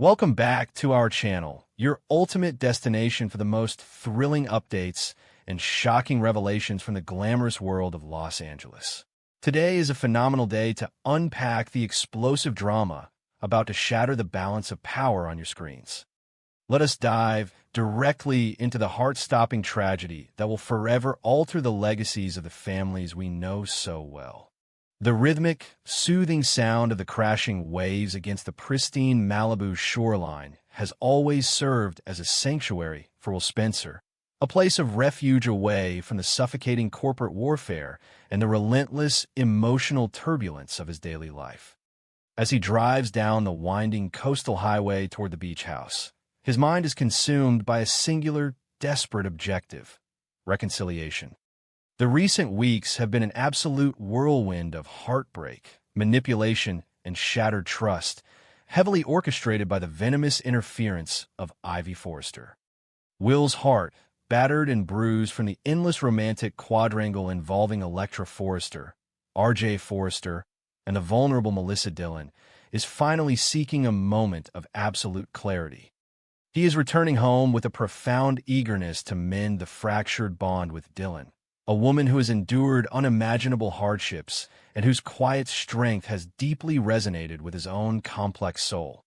Welcome back to our channel, your ultimate destination for the most thrilling updates and shocking revelations from the glamorous world of Los Angeles. Today is a phenomenal day to unpack the explosive drama about to shatter the balance of power on your screens. Let us dive directly into the heart-stopping tragedy that will forever alter the legacies of the families we know so well. The rhythmic, soothing sound of the crashing waves against the pristine Malibu shoreline has always served as a sanctuary for Will Spencer, a place of refuge away from the suffocating corporate warfare and the relentless emotional turbulence of his daily life. As he drives down the winding coastal highway toward the beach house, his mind is consumed by a singular, desperate objective: reconciliation. The recent weeks have been an absolute whirlwind of heartbreak, manipulation, and shattered trust, heavily orchestrated by the venomous interference of Ivy Forrester. Will's heart, battered and bruised from the endless romantic quadrangle involving Electra Forrester, R.J. Forrester, and the vulnerable Melissa Dillon, is finally seeking a moment of absolute clarity. He is returning home with a profound eagerness to mend the fractured bond with Dillon, a woman who has endured unimaginable hardships and whose quiet strength has deeply resonated with his own complex soul.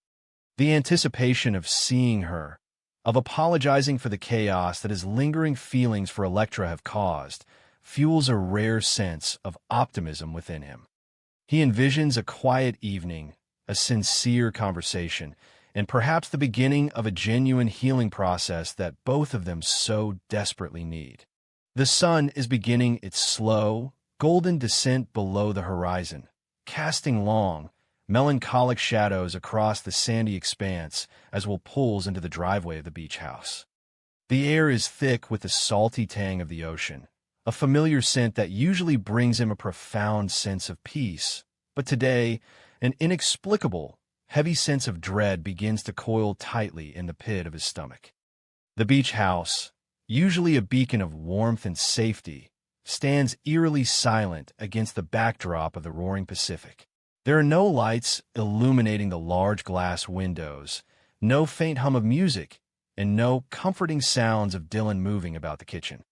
The anticipation of seeing her, of apologizing for the chaos that his lingering feelings for Electra have caused, fuels a rare sense of optimism within him. He envisions a quiet evening, a sincere conversation, and perhaps the beginning of a genuine healing process that both of them so desperately need. The sun is beginning its slow, golden descent below the horizon, casting long, melancholic shadows across the sandy expanse as Will pulls into the driveway of the beach house. The air is thick with the salty tang of the ocean, a familiar scent that usually brings him a profound sense of peace, but today, an inexplicable, heavy sense of dread begins to coil tightly in the pit of his stomach. The beach house, usually a beacon of warmth and safety, stands eerily silent against the backdrop of the roaring Pacific. There are no lights illuminating the large glass windows, no faint hum of music, and no comforting sounds of Dillon moving about the kitchen.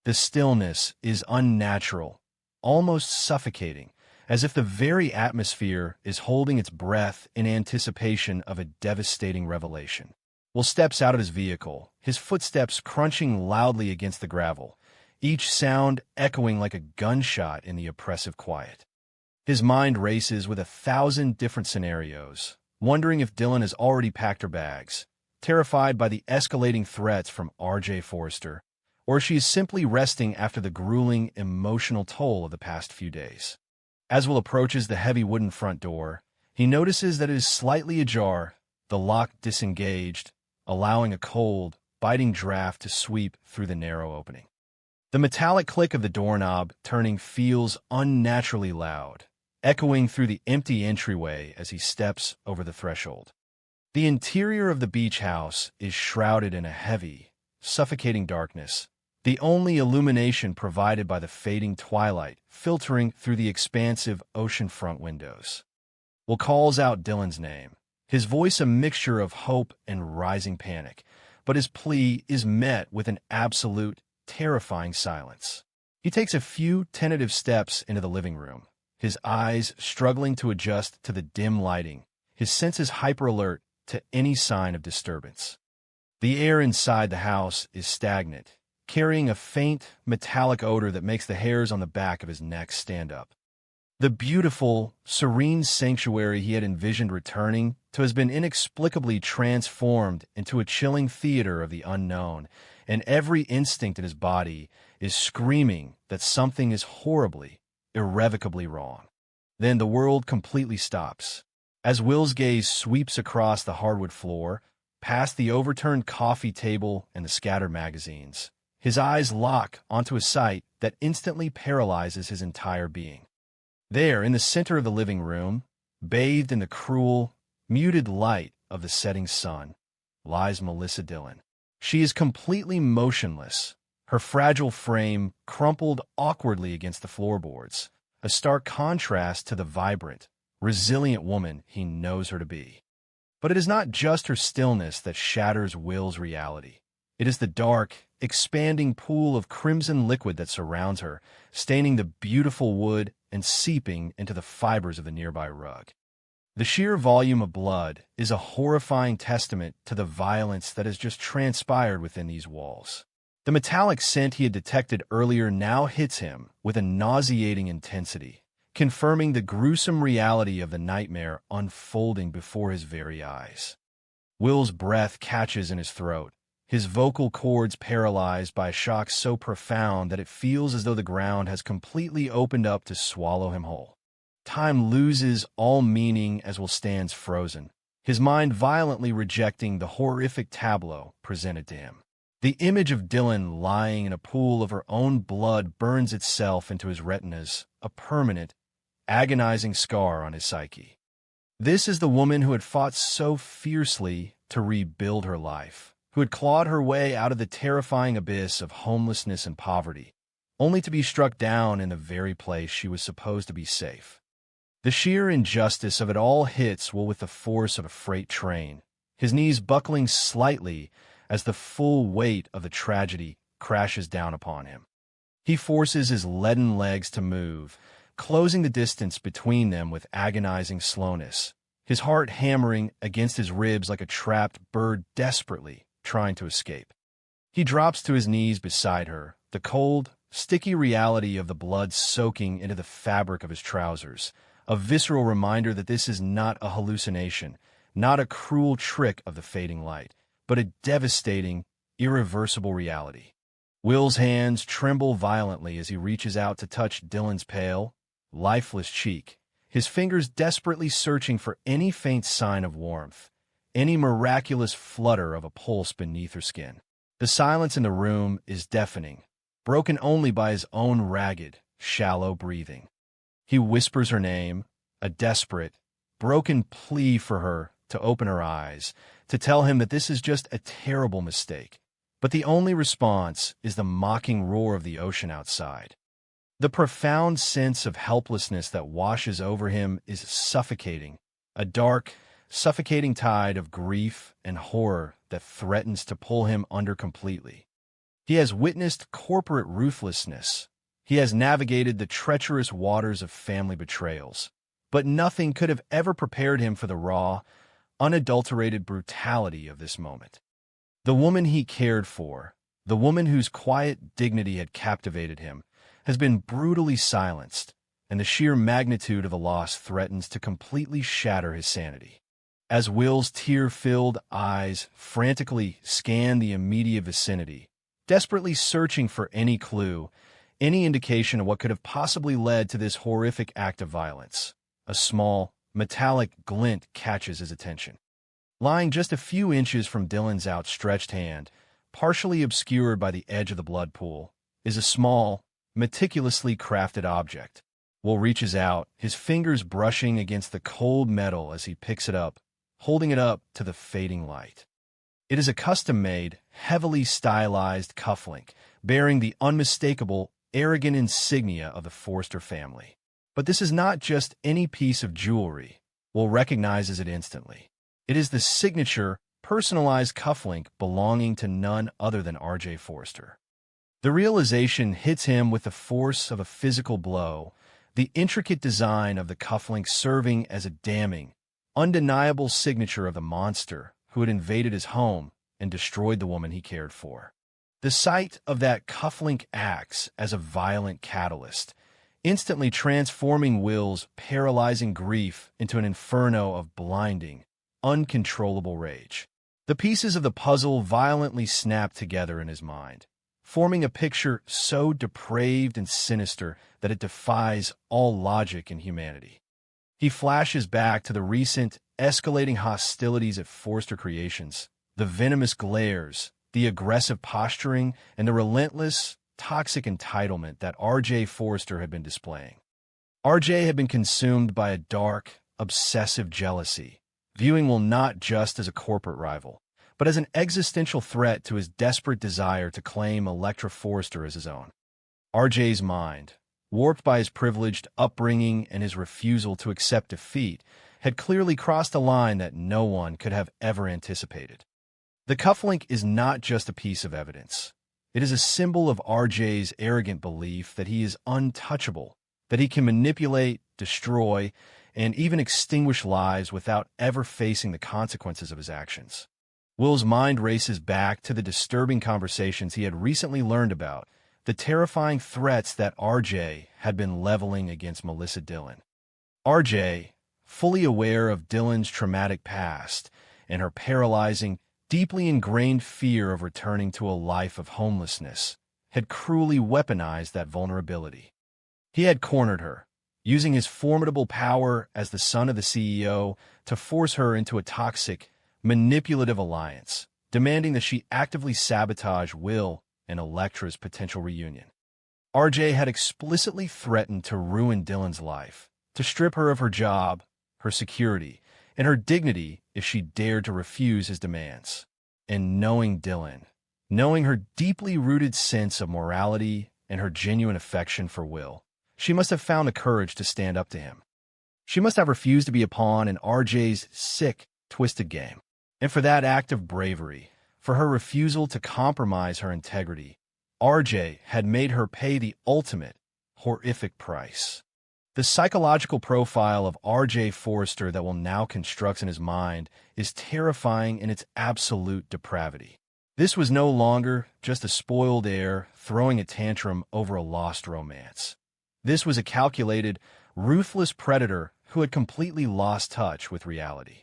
The stillness is unnatural, almost suffocating, as if the very atmosphere is holding its breath in anticipation of a devastating revelation. Will steps out of his vehicle, his footsteps crunching loudly against the gravel, each sound echoing like a gunshot in the oppressive quiet. His mind races with 1,000 different scenarios, wondering if Dillon has already packed her bags, terrified by the escalating threats from R.J. Forrester, or she is simply resting after the grueling emotional toll of the past few days. As Will approaches the heavy wooden front door, he notices that it is slightly ajar, the lock disengaged, allowing a cold, biting draft to sweep through the narrow opening. The metallic click of the doorknob turning feels unnaturally loud, echoing through the empty entryway as he steps over the threshold. The interior of the beach house is shrouded in a heavy, suffocating darkness, the only illumination provided by the fading twilight filtering through the expansive oceanfront windows. Will calls out Dillon's name, his voice a mixture of hope and rising panic, but his plea is met with an absolute, terrifying silence. He takes a few tentative steps into the living room, his eyes struggling to adjust to the dim lighting, his senses hyper-alert to any sign of disturbance. The air inside the house is stagnant, carrying a faint, metallic odor that makes the hairs on the back of his neck stand up. The beautiful, serene sanctuary he had envisioned returning to has been inexplicably transformed into a chilling theater of the unknown, and every instinct in his body is screaming that something is horribly, irrevocably wrong. Then the world completely stops. As Will's gaze sweeps across the hardwood floor, past the overturned coffee table and the scattered magazines, his eyes lock onto a sight that instantly paralyzes his entire being. There, in the center of the living room, bathed in the cruel, muted light of the setting sun, lies Melissa Dillon. She is completely motionless, her fragile frame crumpled awkwardly against the floorboards, a stark contrast to the vibrant, resilient woman he knows her to be. But it is not just her stillness that shatters Will's reality. It is the dark, expanding pool of crimson liquid that surrounds her, staining the beautiful wood and seeping into the fibers of the nearby rug. The sheer volume of blood is a horrifying testament to the violence that has just transpired within these walls. The metallic scent he had detected earlier now hits him with a nauseating intensity, confirming the gruesome reality of the nightmare unfolding before his very eyes. Will's breath catches in his throat, his vocal cords paralyzed by a shock so profound that it feels as though the ground has completely opened up to swallow him whole. Time loses all meaning as Will stands frozen, his mind violently rejecting the horrific tableau presented to him. The image of Dylan lying in a pool of her own blood burns itself into his retinas, a permanent, agonizing scar on his psyche. This is the woman who had fought so fiercely to rebuild her life, who had clawed her way out of the terrifying abyss of homelessness and poverty, only to be struck down in the very place she was supposed to be safe. The sheer injustice of it all hits Will with the force of a freight train, his knees buckling slightly as the full weight of the tragedy crashes down upon him. He forces his leaden legs to move, closing the distance between them with agonizing slowness, his heart hammering against his ribs like a trapped bird desperately trying to escape. He drops to his knees beside her, the cold, sticky reality of the blood soaking into the fabric of his trousers, a visceral reminder that this is not a hallucination, not a cruel trick of the fading light, but a devastating, irreversible reality. Will's hands tremble violently as he reaches out to touch Dylan's pale, lifeless cheek, his fingers desperately searching for any faint sign of warmth, any miraculous flutter of a pulse beneath her skin. The silence in the room is deafening, broken only by his own ragged, shallow breathing. He whispers her name, a desperate, broken plea for her to open her eyes, to tell him that this is just a terrible mistake. But the only response is the mocking roar of the ocean outside. The profound sense of helplessness that washes over him is suffocating, a dark, suffocating tide of grief and horror that threatens to pull him under completely. He has witnessed corporate ruthlessness. He has navigated the treacherous waters of family betrayals. But nothing could have ever prepared him for the raw, unadulterated brutality of this moment. The woman he cared for, the woman whose quiet dignity had captivated him, has been brutally silenced, and the sheer magnitude of the loss threatens to completely shatter his sanity. As Will's tear-filled eyes frantically scan the immediate vicinity, desperately searching for any clue, any indication of what could have possibly led to this horrific act of violence, a small, metallic glint catches his attention. Lying just a few inches from Dylan's outstretched hand, partially obscured by the edge of the blood pool, is a small, meticulously crafted object. Will reaches out, his fingers brushing against the cold metal as he picks it up, holding it up to the fading light. It is a custom-made, heavily stylized cufflink, bearing the unmistakable, arrogant insignia of the Forster family. But this is not just any piece of jewelry. Will recognizes it instantly. It is the signature, personalized cufflink belonging to none other than R.J. Forster. The realization hits him with the force of a physical blow, the intricate design of the cufflink serving as a damning, undeniable signature of the monster who had invaded his home and destroyed the woman he cared for. The sight of that cufflink acts as a violent catalyst, instantly transforming Will's paralyzing grief into an inferno of blinding, uncontrollable rage. The pieces of the puzzle violently snap together in his mind, forming a picture so depraved and sinister that it defies all logic and humanity. He flashes back to the recent, escalating hostilities at Forster Creations, the venomous glares, the aggressive posturing, and the relentless, toxic entitlement that R.J. Forster had been displaying. R.J. had been consumed by a dark, obsessive jealousy, viewing Will not just as a corporate rival, but as an existential threat to his desperate desire to claim Electra Forster as his own. R.J.'s mind, warped by his privileged upbringing and his refusal to accept defeat, had clearly crossed a line that no one could have ever anticipated. The cufflink is not just a piece of evidence. It is a symbol of RJ's arrogant belief that he is untouchable, that he can manipulate, destroy, and even extinguish lives without ever facing the consequences of his actions. Will's mind races back to the disturbing conversations he had recently learned about, the terrifying threats that RJ had been leveling against Melissa Dillon. RJ, fully aware of Dillon's traumatic past and her paralyzing, deeply ingrained fear of returning to a life of homelessness, had cruelly weaponized that vulnerability. He had cornered her, using his formidable power as the son of the CEO to force her into a toxic, manipulative alliance, demanding that she actively sabotage Will and Elektra's potential reunion. RJ had explicitly threatened to ruin Dillon's life, to strip her of her job, her security, and her dignity if she dared to refuse his demands. And knowing Dillon, knowing her deeply rooted sense of morality and her genuine affection for Will, she must have found the courage to stand up to him. She must have refused to be a pawn in RJ's sick, twisted game. And for that act of bravery, for her refusal to compromise her integrity, RJ had made her pay the ultimate, horrific price. The psychological profile of RJ Forrester that Will now constructs in his mind is terrifying in its absolute depravity. This was no longer just a spoiled heir throwing a tantrum over a lost romance. This was a calculated, ruthless predator who had completely lost touch with reality.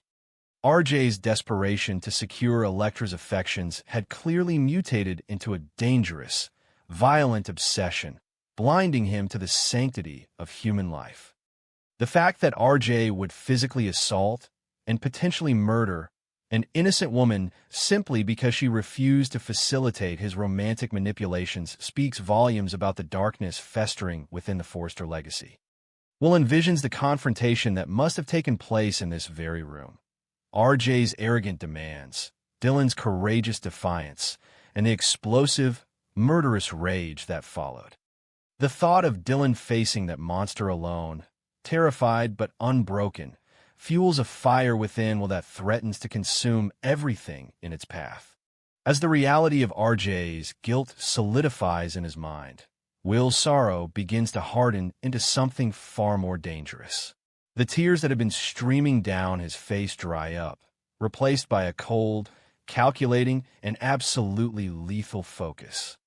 RJ's desperation to secure Elektra's affections had clearly mutated into a dangerous, violent obsession, blinding him to the sanctity of human life. The fact that RJ would physically assault and potentially murder an innocent woman simply because she refused to facilitate his romantic manipulations speaks volumes about the darkness festering within the Forrester legacy. Will envisions the confrontation that must have taken place in this very room. RJ's arrogant demands, Dillon's courageous defiance, and the explosive, murderous rage that followed. The thought of Dillon facing that monster alone, terrified but unbroken, fuels a fire within Will that threatens to consume everything in its path. As the reality of RJ's guilt solidifies in his mind, Will's sorrow begins to harden into something far more dangerous. The tears that had been streaming down his face dry up, replaced by a cold, calculating, and absolutely lethal focus.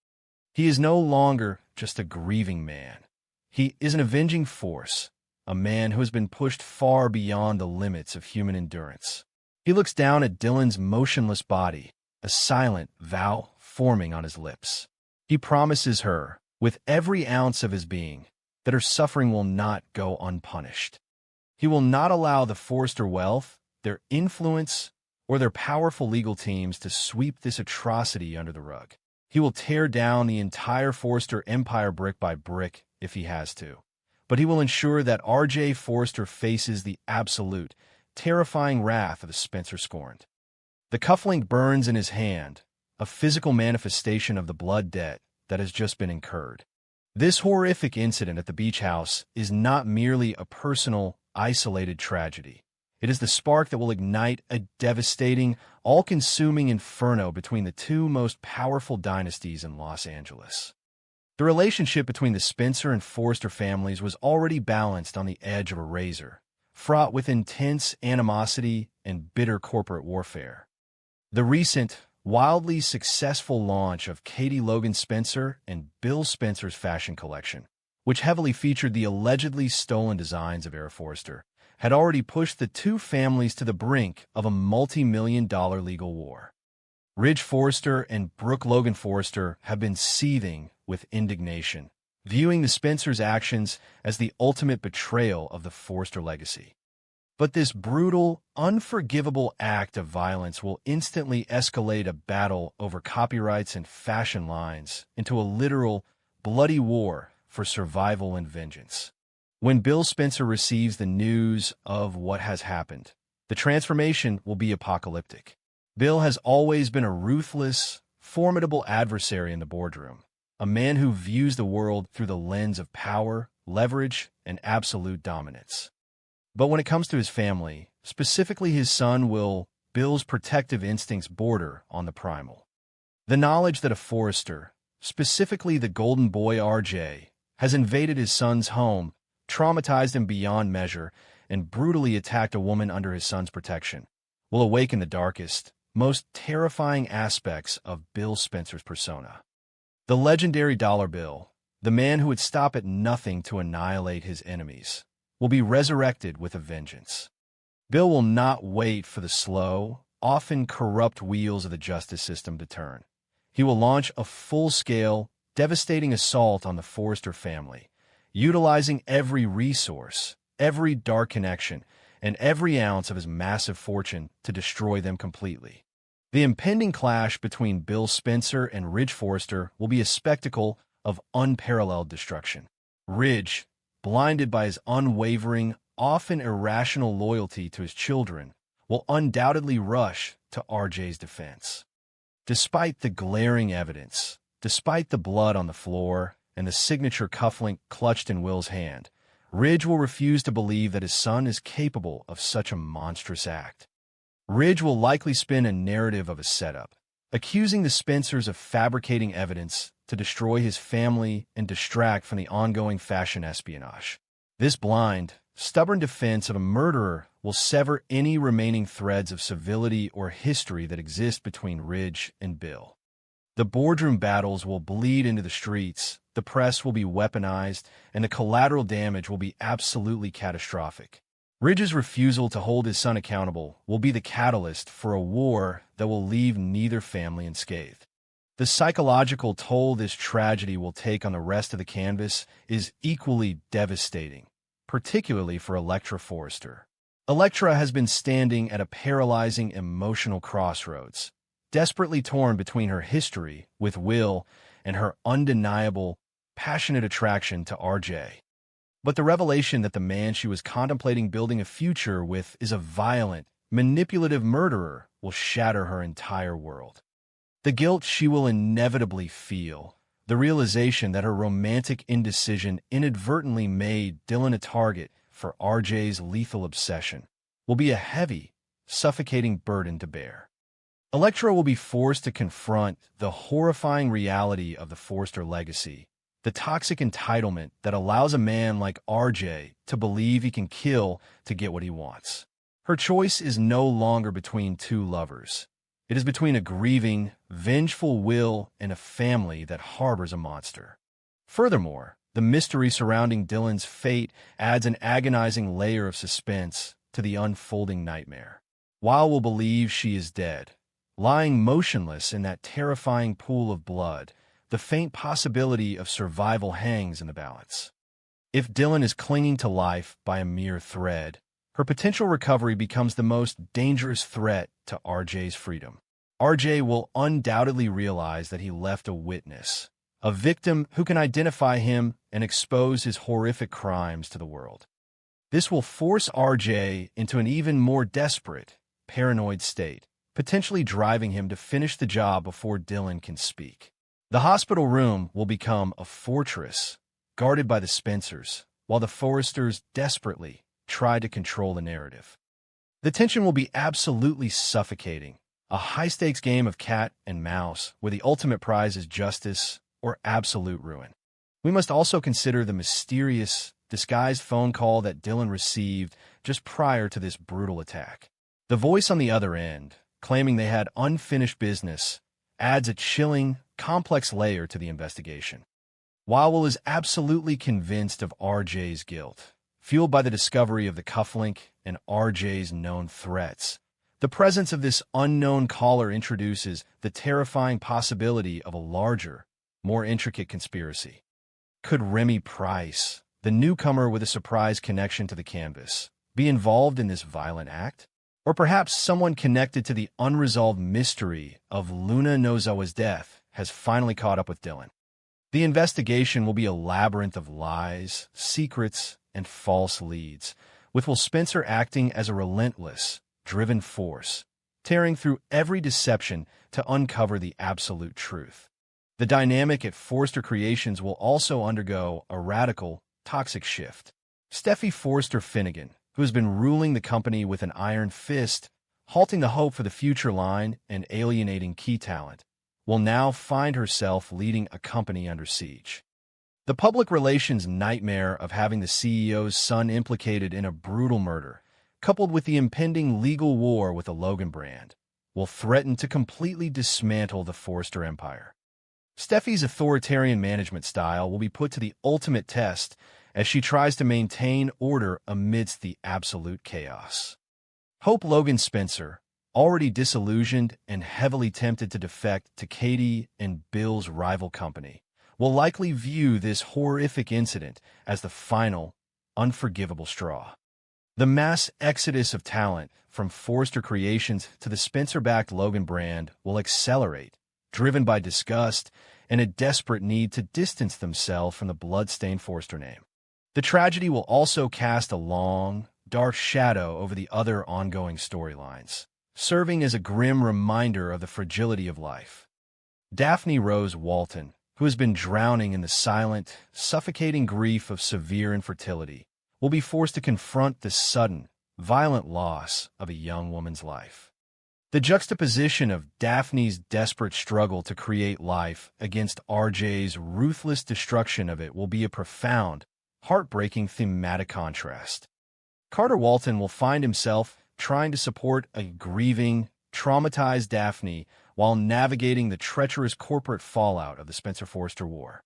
He is no longer just a grieving man. He is an avenging force, a man who has been pushed far beyond the limits of human endurance. He looks down at Dillon's motionless body, a silent vow forming on his lips. He promises her, with every ounce of his being, that her suffering will not go unpunished. He will not allow the Forrester wealth, their influence, or their powerful legal teams to sweep this atrocity under the rug. He will tear down the entire Forrester empire brick by brick if he has to. But he will ensure that RJ Forrester faces the absolute, terrifying wrath of the Spencer scorned. The cufflink burns in his hand, a physical manifestation of the blood debt that has just been incurred. This horrific incident at the beach house is not merely a personal, isolated tragedy. It is the spark that will ignite a devastating, all-consuming inferno between the two most powerful dynasties in Los Angeles. The relationship between the Spencer and Forrester families was already balanced on the edge of a razor, fraught with intense animosity and bitter corporate warfare. The recent, wildly successful launch of Katie Logan Spencer and Bill Spencer's fashion collection, which heavily featured the allegedly stolen designs of Era Forrester, had already pushed the two families to the brink of a multi-million-dollar legal war. Ridge Forrester and Brooke Logan Forrester have been seething with indignation, viewing the Spencers' actions as the ultimate betrayal of the Forrester legacy. But this brutal, unforgivable act of violence will instantly escalate a battle over copyrights and fashion lines into a literal, bloody war for survival and vengeance. When Bill Spencer receives the news of what has happened, the transformation will be apocalyptic. Bill has always been a ruthless, formidable adversary in the boardroom, a man who views the world through the lens of power, leverage, and absolute dominance. But when it comes to his family, specifically his son, Bill's protective instincts border on the primal. The knowledge that a Forrester, specifically the golden boy RJ, has invaded his son's home, traumatized him beyond measure, and brutally attacked a woman under his son's protection, will awaken the darkest, most terrifying aspects of Bill Spencer's persona. The legendary dollar bill, the man who would stop at nothing to annihilate his enemies, will be resurrected with a vengeance. Bill will not wait for the slow, often corrupt wheels of the justice system to turn. He will launch a full-scale, devastating assault on the Forrester family, utilizing every resource, every dark connection, and every ounce of his massive fortune to destroy them completely. The impending clash between Bill Spencer and Ridge Forrester will be a spectacle of unparalleled destruction. Ridge, blinded by his unwavering, often irrational loyalty to his children, will undoubtedly rush to RJ's defense. Despite the glaring evidence, despite the blood on the floor and the signature cufflink clutched in Will's hand, Ridge will refuse to believe that his son is capable of such a monstrous act. Ridge will likely spin a narrative of a setup, accusing the Spencers of fabricating evidence to destroy his family and distract from the ongoing fashion espionage. This blind, stubborn defense of a murderer will sever any remaining threads of civility or history that exist between Ridge and Bill. The boardroom battles will bleed into the streets, the press will be weaponized, and the collateral damage will be absolutely catastrophic. Ridge's refusal to hold his son accountable will be the catalyst for a war that will leave neither family unscathed. The psychological toll this tragedy will take on the rest of the canvas is equally devastating, particularly for Elektra Forrester. Elektra has been standing at a paralyzing emotional crossroads, desperately torn between her history with Will and her undeniable, passionate attraction to RJ. But the revelation that the man she was contemplating building a future with is a violent, manipulative murderer will shatter her entire world. The guilt she will inevitably feel, the realization that her romantic indecision inadvertently made Dylan a target for RJ's lethal obsession, will be a heavy, suffocating burden to bear. Elektra will be forced to confront the horrifying reality of the Forrester legacy, the toxic entitlement that allows a man like RJ to believe he can kill to get what he wants. Her choice is no longer between two lovers. It is between a grieving, vengeful Will and a family that harbors a monster. Furthermore, the mystery surrounding Dylan's fate adds an agonizing layer of suspense to the unfolding nightmare. Will will believe she is dead, lying motionless in that terrifying pool of blood, the faint possibility of survival hangs in the balance. If Dylan is clinging to life by a mere thread, her potential recovery becomes the most dangerous threat to RJ's freedom. RJ will undoubtedly realize that he left a witness, a victim who can identify him and expose his horrific crimes to the world. This will force RJ into an even more desperate, paranoid state, potentially driving him to finish the job before Dylan can speak. The hospital room will become a fortress, guarded by the Spencers, while the Forresters desperately try to control the narrative. The tension will be absolutely suffocating, a high-stakes game of cat and mouse where the ultimate prize is justice or absolute ruin. We must also consider the mysterious, disguised phone call that Dylan received just prior to this brutal attack. The voice on the other end, claiming they had unfinished business, adds a chilling, complex layer to the investigation. Will is absolutely convinced of RJ's guilt, fueled by the discovery of the cufflink and RJ's known threats. The presence of this unknown caller introduces the terrifying possibility of a larger, more intricate conspiracy. Could Remy Price, the newcomer with a surprise connection to the canvas, be involved in this violent act? Or perhaps someone connected to the unresolved mystery of Luna Nozawa's death has finally caught up with Dylan. The investigation will be a labyrinth of lies, secrets, and false leads, with Will Spencer acting as a relentless, driven force, tearing through every deception to uncover the absolute truth. The dynamic at Forrester Creations will also undergo a radical, toxic shift. Steffi Forrester Finnegan, who has been ruling the company with an iron fist, halting the hope for the future line and alienating key talent, will now find herself leading a company under siege. The public relations nightmare of having the CEO's son implicated in a brutal murder, coupled with the impending legal war with the Logan brand, will threaten to completely dismantle the Forrester empire. Steffi's authoritarian management style will be put to the ultimate test as she tries to maintain order amidst the absolute chaos. Hope Logan Spencer, already disillusioned and heavily tempted to defect to Katie and Bill's rival company, will likely view this horrific incident as the final, unforgivable straw. The mass exodus of talent from Forrester Creations to the Spencer-backed Logan brand will accelerate, driven by disgust and a desperate need to distance themselves from the blood-stained Forrester name. The tragedy will also cast a long, dark shadow over the other ongoing storylines, serving as a grim reminder of the fragility of life. Daphne Rose Walton, who has been drowning in the silent, suffocating grief of severe infertility, will be forced to confront the sudden, violent loss of a young woman's life. The juxtaposition of Daphne's desperate struggle to create life against RJ's ruthless destruction of it will be a profound, heartbreaking thematic contrast. Carter Walton will find himself trying to support a grieving, traumatized Daphne while navigating the treacherous corporate fallout of the Spencer Forrester War.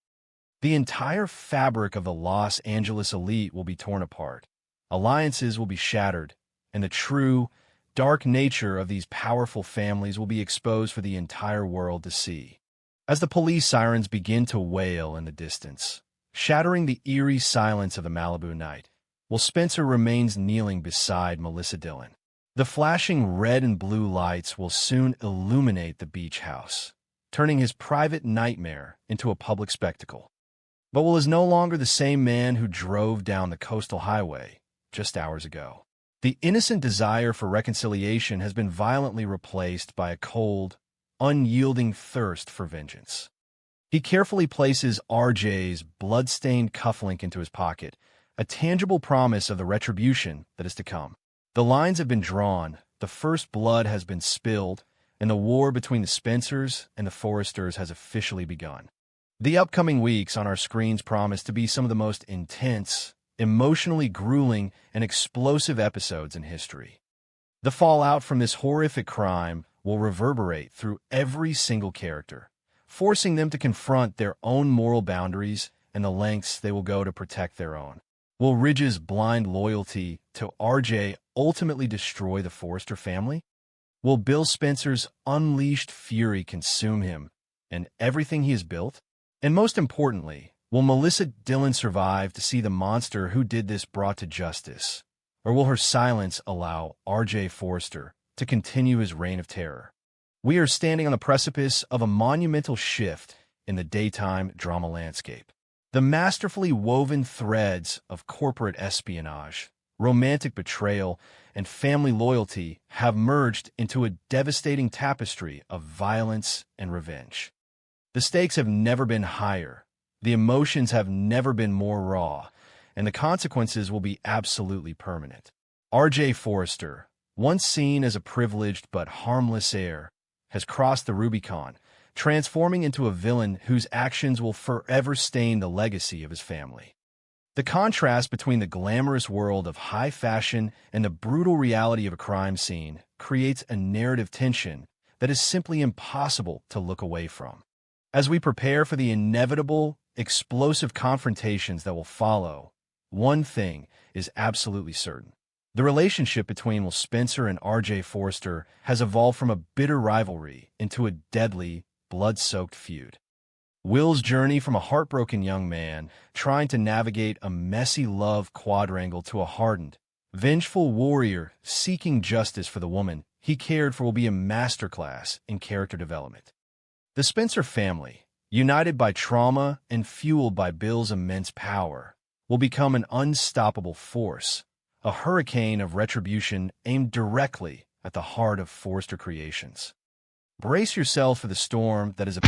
The entire fabric of the Los Angeles elite will be torn apart, alliances will be shattered, and the true, dark nature of these powerful families will be exposed for the entire world to see. As the police sirens begin to wail in the distance, shattering the eerie silence of the Malibu night, while Spencer remains kneeling beside Melissa Dillon. The flashing red and blue lights will soon illuminate the beach house, turning his private nightmare into a public spectacle. But Will is no longer the same man who drove down the coastal highway just hours ago. The innocent desire for reconciliation has been violently replaced by a cold, unyielding thirst for vengeance. He carefully places RJ's blood-stained cufflink into his pocket, a tangible promise of the retribution that is to come. The lines have been drawn, the first blood has been spilled, and the war between the Spencers and the Forresters has officially begun. The upcoming weeks on our screens promise to be some of the most intense, emotionally grueling, and explosive episodes in history. The fallout from this horrific crime will reverberate through every single character, forcing them to confront their own moral boundaries and the lengths they will go to protect their own. Will Ridge's blind loyalty to RJ ultimately destroy the Forrester family? Will Bill Spencer's unleashed fury consume him and everything he has built? And most importantly, will Melissa Dillon survive to see the monster who did this brought to justice? Or will her silence allow RJ Forrester to continue his reign of terror? We are standing on the precipice of a monumental shift in the daytime drama landscape. The masterfully woven threads of corporate espionage, romantic betrayal, and family loyalty have merged into a devastating tapestry of violence and revenge. The stakes have never been higher, the emotions have never been more raw, and the consequences will be absolutely permanent. RJ Forrester, once seen as a privileged but harmless heir, has crossed the Rubicon, transforming into a villain whose actions will forever stain the legacy of his family. The contrast between the glamorous world of high fashion and the brutal reality of a crime scene creates a narrative tension that is simply impossible to look away from. As we prepare for the inevitable, explosive confrontations that will follow, one thing is absolutely certain. The relationship between Will Spencer and RJ Forrester has evolved from a bitter rivalry into a deadly, blood-soaked feud. Will's journey from a heartbroken young man trying to navigate a messy love quadrangle to a hardened, vengeful warrior seeking justice for the woman he cared for will be a masterclass in character development. The Spencer family, united by trauma and fueled by Bill's immense power, will become an unstoppable force, a hurricane of retribution aimed directly at the heart of Forrester Creations. Brace yourself for the storm that is a